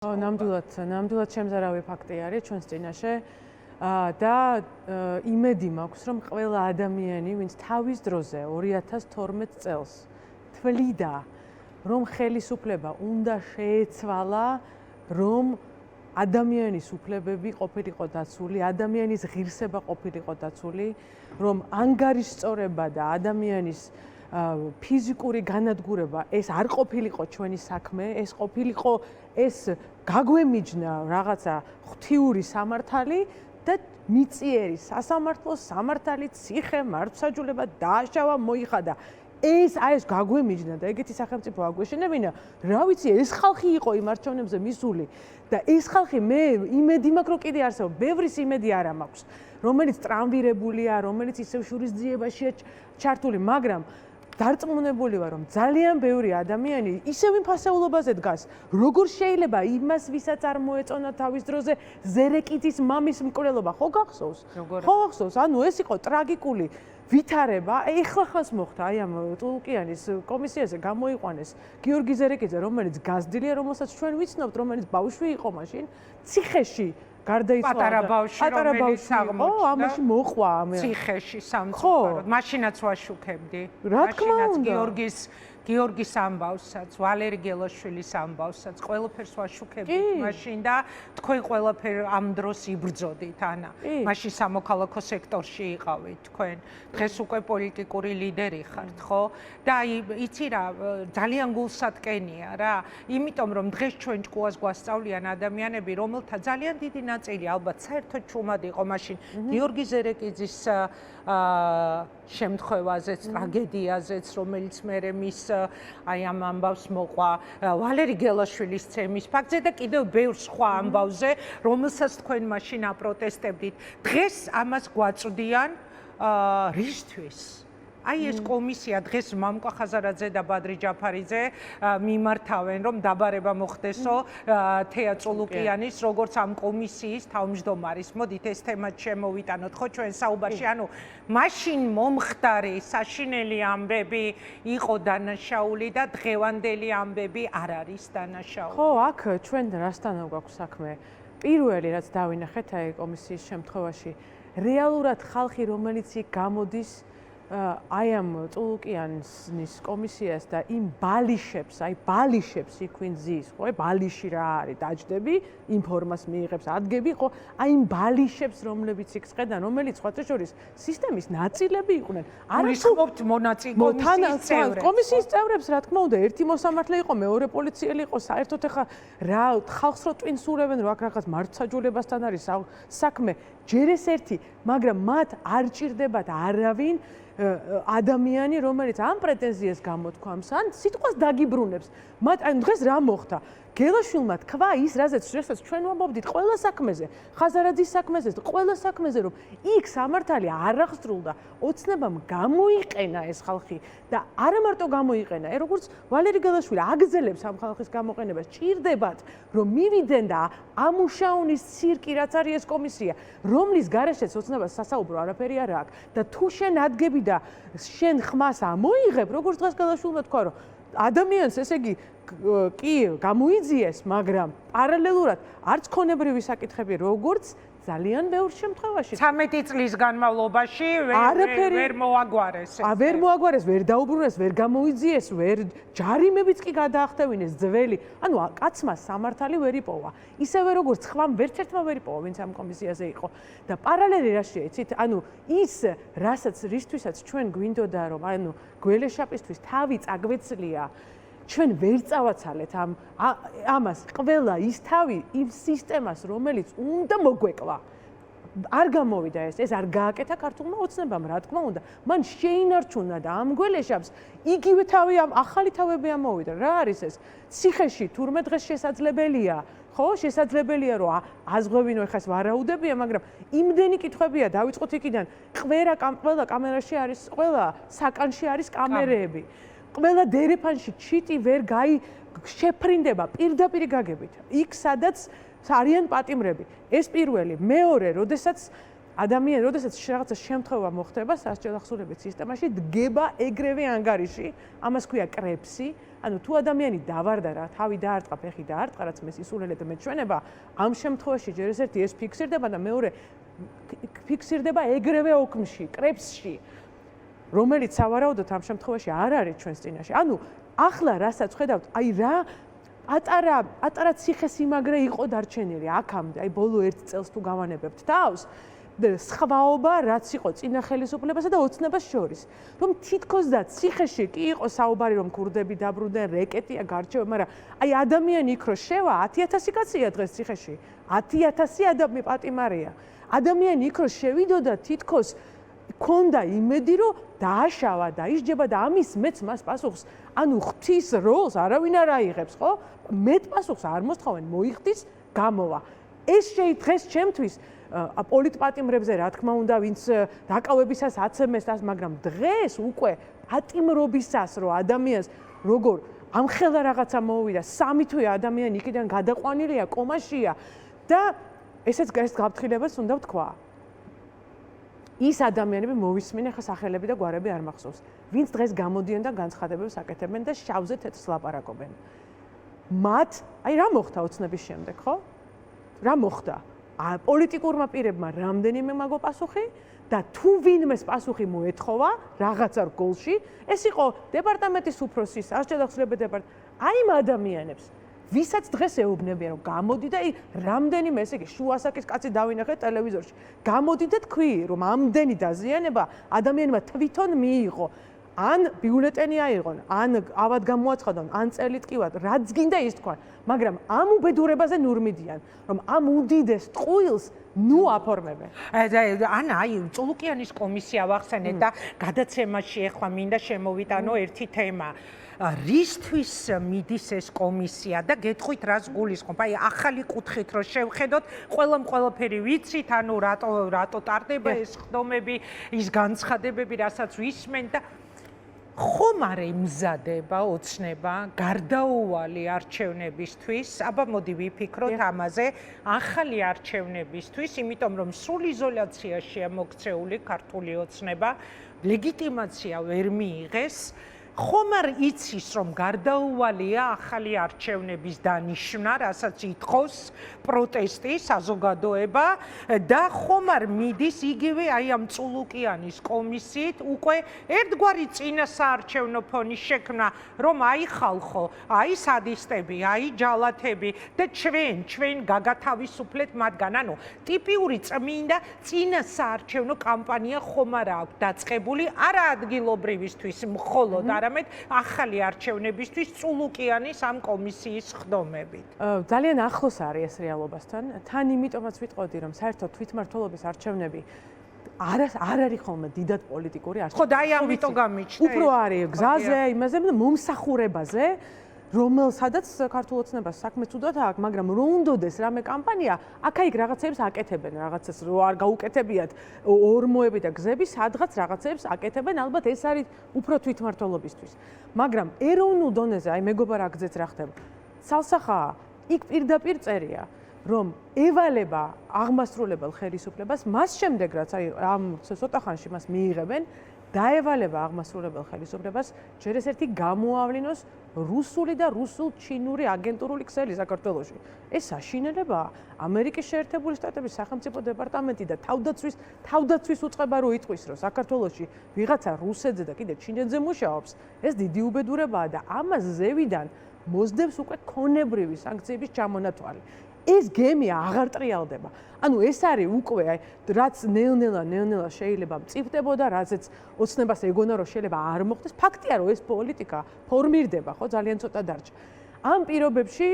ნამდვილად შემზარავი ფაქტი არის ჩვენს წინაშე და იმედი მაქვს, რომ ყველა ადამიანი, ვინც თავის დროზე 2012 წელს თვლიდა, რომ ხელისუფლება უნდა შეეცვალა, რომ ადამიანის უფლებები ყოფილიყო დაცული, ადამიანის ღირსება ყოფილიყო დაცული, რომ ანგარიშწორება და ადამიანის ფიზიკური განადგურება ეს არ ყოფილიყო ჩვენი საქმე, ეს ყოფილიყო ეს გაგვემიჯნა რაღაცა ღვთიური სამართალი და მიწიერი სასამართლო სამართალი ციხე მართლმსაჯულება დააშავა მოიხადა. ეს გაგვემიჯნა და ეგეთი სახელმწიფო აგვეშენებინა, რა ვიცი, ეს ხალხი იყო იმ არჩევნებზე მისული და ეს ხალხი მე იმედი მაქვს, რომ კიდე არსებობს, ბევრის იმედი არა მაქვს, რომელიც ტრამვირებულია, რომელიც ისევ შურისძიებაშია ჩართული, მაგრამ დარწმუნებული ვარ, რომ ძალიან ბევრი ადამიანი ისევ იმ ფასეულობაზე დგას, როგორ შეიძლება იმას, ვისაც არ მოეწონა თავის დროზე ზერეკიძის მამის მკვლელობა, ხო გახსოვს? ხო გახსოვს? ანუ ეს იყო ტრაგიკული ვითარება, ეხლახანს მოხდა აი ამ ტულუკიანის კომისიაზე გამოიყვანეს გიორგი ზერეკიძე, რომელიც გაზრდილია, რომელსაც ჩვენ ვიცნობთ, რომელიც ბავშვი იყო მაშინ, ციხეში გარდაიცვალა. პატარა ბავშვი, ამაში მოყვა ციხეში სამწუხაროდ. მაშინაც ვაშუქებდი. რა თქმა უნდა. გიორგის ამბავსაც, ვალერი გელაშვილის ამბავსაც, ყველაფერს ვაშუქებდით მაშინ და თქვენ ყველაფერ ამ დროს იბრძოდით, ანა. მაშინ სამოქალაქო სექტორში იყავით თქვენ. დღეს უკვე პოლიტიკური ლიდერი ხართ, ხო? და იცი რა, ძალიან გულსატკენია რა. იმიტომ რომ დღეს ჩვენ ჭკუას გვასწავლიან ადამიანები, რომელთა ძალიან დიდი ნაწილი ალბათ საერთოდ ჩუმად იყო მაშინ გიორგი ზერეკიძის შემთხვევაზეც, ტრაგედიაზეც, რომელიც მერე მის აი ამ ამბავს მოყვა, ვალერი გელაშვილის ცემის ფაქტზე და კიდევ ბევრ სხვა ამბავზე, რომელსაც თქვენ მაშინ აპროტესტებდით. დღეს ამას გვაწვდიან რისთვის? აი ეს კომისია დღეს მამკვა ხაზარაძე და ბადრი ჯაფარიძე მიმართავენ, რომ დაბარება მოხდესო თეა წულუკიანის, როგორც ამ კომისიის თავმჯდომარის. მოდით ეს თემაც შემოვიტანოთ, ხო ჩვენ საუბარში, ანუ მაშინ მომხდარი საშინელი ამბები იყო დანაშაული და დღევანდელი ამბები არ არის დანაშაული. ხო, აქ ჩვენ რასთან გვაქვს საქმე? პირველი რაც დავინახეთ აი კომისიის შემთხვევაში, რეალურად ხალხი, რომელიც იქ გამოდის აი ამ წულუკიანის კომისიას და იმ ბალიშებს, აი ბალიშებს იქ ვინ ზის, ხო? ბალიში რა არის? დაჯდები, ინფორმას მიიღებს, ადგები, ხო? აი იმ ბალიშებს, რომლებიც იქ წხედან, რომელიც სხვათა შორის სისტემის ნაწილები იყვნენ. არასხობთ კომისიის წევრებს, რა თქმა უნდა, ერთი მოსამართლე იყო, მეორე პოლიციელი იყო, საერთოდ ეხა რა ხალხს რო ტვინსურებენ, რო აქ რაღაც მართლმსაჯულებასთან არის საქმე, ჯერ ეს ერთი, მაგრამ მათ არ ჭირდებათ არავინ ადამიანი, რომელიც ამ პრეტენზიას გამოთქვამს, ან სიტყვას დაგიბრუნებს. მათ აი დღეს რა მოხდა? გელაშვილმა თქვა ის, რასაც ჩვენ ვამბობდით ყველა საქმეზე, ხაზარაძის საქმეზე, ყველა საქმეზე, რომ იქ სამართალი არ აღსრულდა, ოცნებამ გამოიყენა ეს ხალხი და არა მარტო გამოიყენა, როგორც ვალერი გელაშვილი აგზელებს ამ ხალხის გამოყენებას, ჭირდებათ, რომ მივიდნენ და ამუშაონის ცირკი, რაც არის ეს კომისია, რომლის გარეშეც ოცნებას სასაუბრო არაფერი არ აქვს და თუ შენ ადგები და შენ ხმას ამოიღებ, როგორც დღეს გელაშვილმა თქვა, რომ ადამიანს ესე იგი კი გამოიძიეს, მაგრამ პარალელურად არც ქონებრივი საკითხები, როგორც ძალიან ბევრ შემთხვევაში 13 წლის განმავლობაში ვერ მოაგვარეს. ვერ მოაგვარეს, ვერ დაუბრუნეს, ვერ გამოიძიეს, ვერ ჯარიმებიც კი გადაახტევინეს ძველი. ანუ კაცმა სამართალი ვერ იპოვა. ისევე როგორც ხვამ ვერც ერთმა ვერ იპოვა, ვინც ამ კომისიაზე იყო. და პარალელი რა შეეცით? ანუ ის რისთვისაც ჩვენ გვინდოდა რომ ანუ გველეშაპისთვის თავი წაგვეცლია, ჩვენ ვერ წავაცალეთ ამას ყველა ის თავი იმ სისტემას, რომელიც უნდა მოგვეკვა. არ გამოვიდა ეს არ გააკეთა ქართულმა ოცნებამ, რა თქმა უნდა. მან შეინარჩუნა და ამ გველეშაპს იგივე თავი ახალი თავები ამოვიდა. რა არის ეს? ციხეში თურმე დღეს შესაძლებელია, ხო? შესაძლებელია რომ აზღვევინო, ეხლა ეს ვარაუდებია, მაგრამ იმდენი კითხვებია დავიწყოთ იქიდან. ყველა კამერაში არის, ყველა საკანში არის კამერები. ყველა დერეფანში ჩიტი ვერ შეფრინდება პირდაპირ გაგებით. იქ სადაც არიან პატიმრები. ეს პირველი, მეორე, როდესაც ადამიანი, როდესაც რაღაცა შემთხვევა მოხდება სასჯელახსოვრებით სისტემაში, დგება ეგრევე ანგარიში, ამას ქვია კრებსი. ანუ თუ ადამიანი დავარდა რა, თავი დაარტყა, ფეხი დაარტყა, რაც მე სისულელედ მეჩვენება, ამ შემთხვევაში ჯერ ერთი ეს ფიქსირდება და მეორე ფიქსირდება ეგრევე ოქმში, კრებსში, რომელიც სავარაუდოდ ამ შემთხვევაში არ არის ჩვენს წინაშე. ანუ ახლა რასაც ხედავთ, აი რა პატარა ციხესიმაგრე იყო დარჩენილი აქამდე, აი ბოლო 1 წელს თუ გავანებებთ თავს, სხვაობა რაც იყო წინა ხელისუფლებასა და ოცნებას შორის. რომ თითქოს და ციხეში კი იყო საუბარი, რომ ქურდები დაბრუნდნენ, რეკეტია გარჩევა, მაგრამ აი ადამიანი იქ რო შევა, 10,000 კაცია დღეს ციხეში. 10,000 ადამიანი პატიმარია. ადამიანი იქ რო შევიდოდა, თითქოს ქონდა იმედი, რომ დააშავა, დაისჯება და ამის მეც მას პასუხს, ანუ ღვთის როლს არავინ არ აიღებს, ხო? მეტ პასუხს არ მოსთხოვენ, მოიხდის, გამოვა. ეს დღეს ჩემთვის პოლიტპატიმრებზე რა თქმა უნდა, ვინც დაკავებისას აცემეს თავს, მაგრამ დღეს უკვე პატიმრობისას, რომ ადამიანს როგორ ამხელა რაღაცა მოუვიდა, 3 თვე ადამიანი იქიდან გადაყვანილია, კომაშია და ესეც გაფრთხილებას უნდა ვთქვა. ის ადამიანები მოვისმინე ხა სახელები და გვარები არ მახსოვს. ვინც დღეს გამოდიან და განცხადებებს აკეთებენ და შავზე თეთრს ლაპარაკობენ. მათ, აი რა მოხდა ოცნების შემდეგ, ხო? რა მოხდა? პოლიტიკურმა პირებმა რამდენიმე მაგო პასუხი და თუ ვინმეს პასუხი მოეთხოვა რაღაცა რგოლში, ეს იყო დეპარტამენტის უფროსი, სასჯელახსოვრებების დეპარტამენტი, აი იმ ადამიანებს, ვისაც დღეს ეუბნებიან, რომ გამოდი და რამდენიმე, ესე იგი, შუასაკის კაცი დავინახეთ ტელევიზორში. გამოდი და თქვი, რომ ამდენი დაზიანება ადამიანმა თვითონ მიიღო. ან ბიულეტენი აიღონ, ან ავად გამოაცხადონ, ან წერილით კივათ, რაც გინდა ის თქვან, მაგრამ ამ უბედურებაზე ნურმიდიან, რომ ამ უდიდეს ტყუილს ნუ აფორმებენ. ანა, აი, წულუკიანის კომისია ვახსენეთ და გადაცემაში ახლა მინდა შემოვიტანო ერთი თემა. რისთვის მიდის ეს კომისია და გეტყვით რას გულისხმობ? აი, ახალი კუთხით რო შევხედოთ, ყველაფერი ვიცით, ანუ რატო ტარდება ეს ხდომები, ის განცხადებები, რასაც ვისმენ და ხომ არ ემზადება ოცნება გარდაუვალი არჩევნებისთვის? აბა მოდი ვიფიქროთ ამაზე, ახალი არჩევნებისთვის, იმიტომ რომ სრულ იზოლაციაშია მოქცეული ქართული ოცნება, ლეგიტიმაცია ვერ მიიღეს. ხომ არ იცის, რომ გარდაუვალია ახალი არჩევნების დანიშვნა, რასაც ითხოვს პროტესტი, საზოგადოება და ხომ არ მიდის იგივე აი ამ წულუკიანის კომისიით უკვე ერთგვარი წინასაარჩევნო ფონის შექმნა, რომ აი ხალხო, აი სადისტები, აი ჯალათები და ჩვენ გაგათავისუფლეთ მათგან. ანუ ტიპიური წმინდა წინასაარჩევნო კამპანია ხომ არ აქვს დაწყებული, არა ადგილობრივისთვის მხოლოდ არამედ ახალი არჩევნებისთვის წულუკიანის ამ კომისიის ხდომებით. ძალიან ახლოს არის ეს რეალობასთან. თან იმიტომაც ვიტყოდი, რომ საერთოდ თვითმმართველობის არჩევნები არ არის ხოლმე დიდად პოლიტიკური არჩევნები. ხო, და აი ამიტომ გამიჩნდა. უფრო არის გზაზე, იმაზე და მომსახურებაზე, რომელსაც ქართულ ოცნებას საქმე თუდად აქვს, მაგრამ რო უნდოდეს რამე კამპანია, აქა-იქ რაღაცებს აკეთებენ, რაღაცას რო არ გაუკეთებიათ ორმოები და გზები, სადღაც რაღაცებს აკეთებენ, ალბათ ეს არის უფრო თვითმმართველობისთვის. მაგრამ ეროვნულ დონეზე, აი მეგობარ აგზეც რა ხდება. ცალსახაა, იქ პირდაპირ წერია, რომ ევალება აღმასრულებელ ხელისუფლებას, მას შემდეგ რაც აი ამ ცოტა ხანში მას მიიღებენ, დაევალება აღმასრულებელ ხელისუფლებას ჯერ ეს ერთი გამოავლინოს რუსული და რუსულ-ჩინური აგენტურული ქსელი საქართველოში. ეს საშინელებაა. ამერიკის შეერთებული შტატების სახელმწიფო დეპარტამენტი და თავდაცვის უწყება რო იტყვის, რომ საქართველოში ვიღაცა რუსეთზე და კიდე ჩინეთზე მუშაობს, ეს დიდი უბედურებაა და ამას ზევიდან მოსდევს უკვე ქონებრივი სანქციების ჩამონათვალი. ეს გემი აღარ ტრიალდება. ანუ ეს არის უკვე რაც ნელ-ნელა შეიძლება მწიფდებოდა, რაზეც ოცნებას ეგონა რომ შეიძლება არ მოხდეს. ფაქტია რომ ეს პოლიტიკა ფორმირდება, ხო, ძალიან ცოტა დარჩა. ამ პირობებში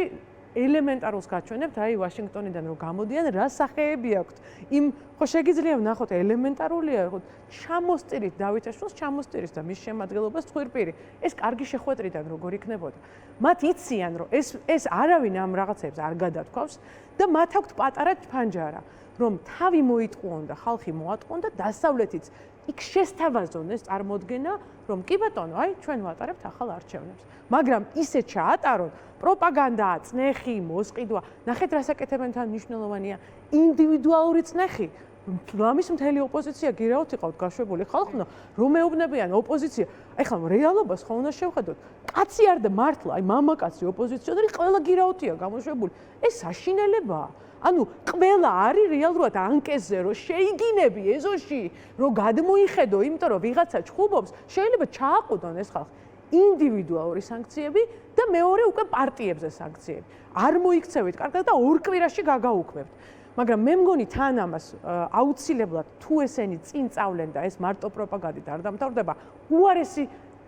ელემენტარულს გაჩვენებთ, აი ვაშინგტონიდან რომ გამოდიან, რა სახეები აქვთ. იმ ხო შეგიძლია ვნახოთ ელემენტარულია, ხო, ჩამოსტირით დავითაშვილს, ჩამოსტირის და მის შემადგენლობას ხვირპირი. ეს კარგი შეხვედრიდან როგორ იქნებოდა. მათ იციან, რომ ეს არავინ ამ რაღაცებს არ გადათქვავს და მათ აქვთ პატარა ფანჯარა, რომ თავი მოიტყუონ და ხალხი მოატყუონ და დასავლეთიც იქ შესთავაზონ ეს წარმოდგენა, რომ კი ბატონო, აი ჩვენ ვატარებთ ახალ არჩევნებს. მაგრამ ისე ჩაატარონ პროპაგანდა, წნეხი, მოსყიდვა. ნახეთ რას აკეთებენ თან მნიშვნელოვანია ინდივიდუალური წნეხი. ლამის მთელი ოპოზიცია გირაოთ იყავთ გაშვებული ხალხო, რომ მეუბნებიან ოპოზიცია. ეხლა რეალობას ხო უნდა შევხედოთ. კაცი არ და მართლა, აი მამაკაცი ოპოზიციონერი ყველა გირაოთია გამოშვებული. ეს საშინელებაა. ანუ ყველა არის რეალურად ანკეზე რომ შეიგინები ეზოში, რომ გადმოიხედო, იმიტომ რომ ვიღაცა ჩხუბობს, შეიძლება ჩააყუდონ ეს ხალხი. ინდივიდუალური სანქციები და მეორე უკვე პარტიებზე სანქციები. არ მოიქცევით კარგად და ორ კვირაში გაგაუქმებთ. მაგრამ მე მგონი თან ამას აუცილებლად თუ ესენი წინ წავლენ და ეს მარტო პროპაგანდით არ დამთავრდება, უარესი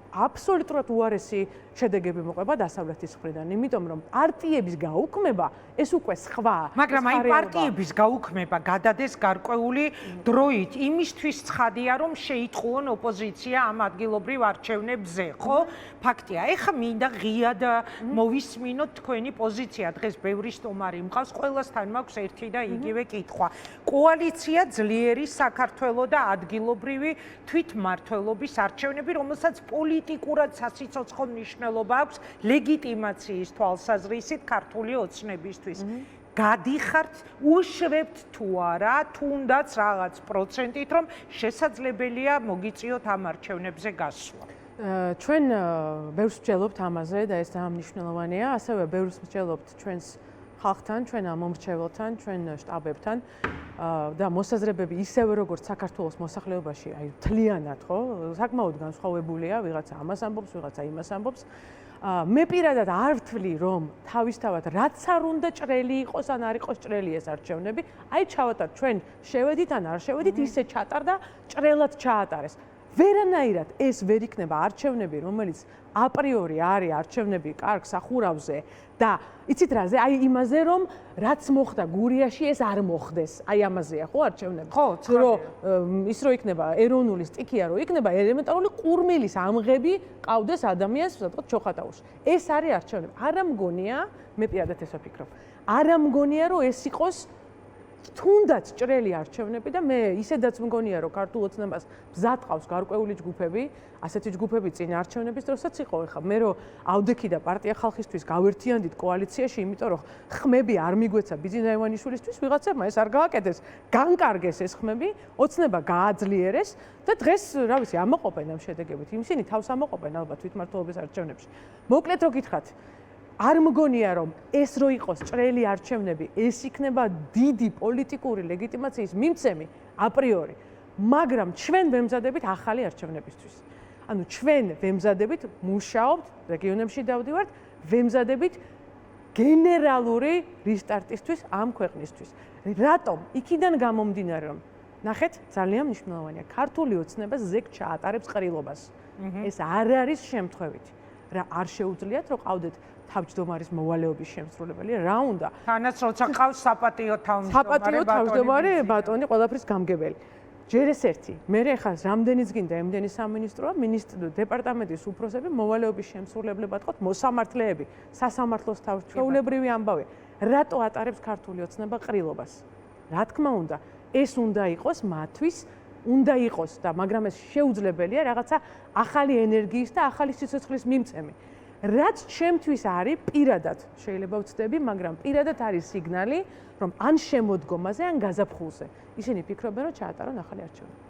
აბსოლუტურად უარესი შედეგები მოყვება დასავლეთის მხრიდან, იმიტომ რომ პარტიების გაუქმება ეს უკვე სხვა. მაგრამ აი პარტიების გაუქმება გადადეს გარკვეული დროით იმისთვის ცხადია რომ შეიტყუონ ოპოზიცია ამ ადგილობრივ არჩევნებზე, ხო? ფაქტია, ეხა მინდა ღიად მოვისმინოთ თქვენი პოზიცია. დღეს ბევრი სტომარი მყავს, ყველასთან მაქვს ერთი და იგივე კითხვა. კოალიცია ძლიერი საქართველო და ადგილობრივი თვითმმართველობის არჩევნები, რომელსაც პოლიტიკურად სასიცოცხლო მნიშვნელობა აქვს ლეგიტიმაციის თვალსაზრისით ქართული ოცნებისთვის. გადიხართ, უშვებთ თუ არა, თუნდაც რაღაც პროცენტით, რომ შესაძლებელია მოგიწიოთ ამ არჩევნებზე გასვლა. ჩვენ ბევრს ვსჯელობთ ამაზე და ეს ძალიან მნიშვნელოვანია, ასევე ბევრს ვსჯელობთ ჩვენს ხალხთან, ჩვენ მომრჩეველთან, ჩვენ შტაბებთან და მოსაზრებები ისევე როგორც საქართველოს მოსახლეობაში, აი მთლიანად, ხო? საკმაოდ განსხვავებულია, ვიღაცა ამას ამბობს, ვიღაცა იმას ამბობს. მე პირადად არ ვთვლი, რომ თავისთავად რაც არ უნდა ჭრელი იყოს, ან არ იყოს ჭრელი ეს არჩევნები, აი ჩავატართ ჩვენ შევედით ან არ შევედით, ისე ჩატარდა, ჭრელად ჩაატარეს. ვერანაირად ეს ვერ იქნება არჩევნები, რომელიც აპრიორი არის არჩევნები კარგ სახურავზე და იცით რაზე? აი იმაზე, რომ რაც მოხდა გურიაში, ეს არ მოხდეს. აი ამაზეა ხო არჩევნები? ხო, რომ ის რო იქნება ეროვნული სტიქია, რო იქნება ელემენტარული ყურმილის ამღები ყავდეს ადამიანს, ვთქვათ, ჩოხატაურში. ეს არის არჩევნები. არა მგონია, მე პირადად ესე ვფიქრობ. არა მგონია, რომ ეს იყოს თუნდაც ჭრელი არჩევნები და მე ისედაც მგონია რომ ქართულ ოცნებას მზად ყავს გარკვეული ჯგუფები, ასეთი ჯგუფები წინ არჩევნების დროსაც იყო. ეხლა მე რომ ავდექი და პარტია ხალხისთვის გავერთიანდით კოალიციაში, იმიტომ რომ ხმები არ მიგვეცა ბიძინა ივანიშვილისთვის, ვიღაცებმა ეს არ გააკეთეს, განკარგეს ეს ხმები, ოცნება გააძლიერეს და დღეს, რა ვიცი, ამოყოფენ ამ შედეგებით. ისინი თავს ამოყოფენ ალბათ თვითმმართველობის არჩევნებში. მოკლედ რო გითხრათ, არ მგონია რომ ეს რო იყოს ჭრელი არჩევნები, ეს იქნება დიდი პოლიტიკური ლეგიტიმაციის მიმცემი აპრიორი, მაგრამ ჩვენ ვემზადებით ახალი არჩევნებისთვის. ანუ ჩვენ ვემზადებით, მუშაობთ, რეგიონებში დავდივართ, ვემზადებით გენერალური რესტარტისთვის ამ ქვეყნისთვის. რატომ? იქიდან გამომდინარე რომ ნახეთ, ძალიან მნიშვნელოვანია, ქართული ოცნება ზეგ ჩაატარებს ყრილობას. ეს არ არის შემთხვევითი. რა არ შეუძლიათ რომ ყავდეთ თავმჯდომარის მოვალეობის შემსრულებელი, რა უნდა? თანაც როცა ყავს საპატიო თავმჯდომარე ბატონი ყველაფრის გამგებელი. ჯერ ეს ერთი, მე ხა რამდენიც გინდა ემდენი სამინისტროა, მინისტრო დეპარტამენტის უფროსები, მოვალეობის შემსრულებლებად ყავთ, მოსამართლეები, სასამართლოს თავმჯდომარეობრივი ამბავია. რატო ატარებს ქართული ოცნება ყრილობას? რა თქმა უნდა, ეს უნდა იყოს მათთვის, უნდა იყოს და მაგრამ ეს შეუძლებელია რაღაცა ახალი ენერგიის და ახალი სიცოცხლის მიმცემი. რაც ჩემთვის არის პირადად შეიძლება ვცდები, მაგრამ პირადად არის სიგნალი, რომ ან შემოდგომაზე, ან გაზაფხულზე ისინი ფიქრობენ, რომ ჩაატარონ ახალი არჩევნები.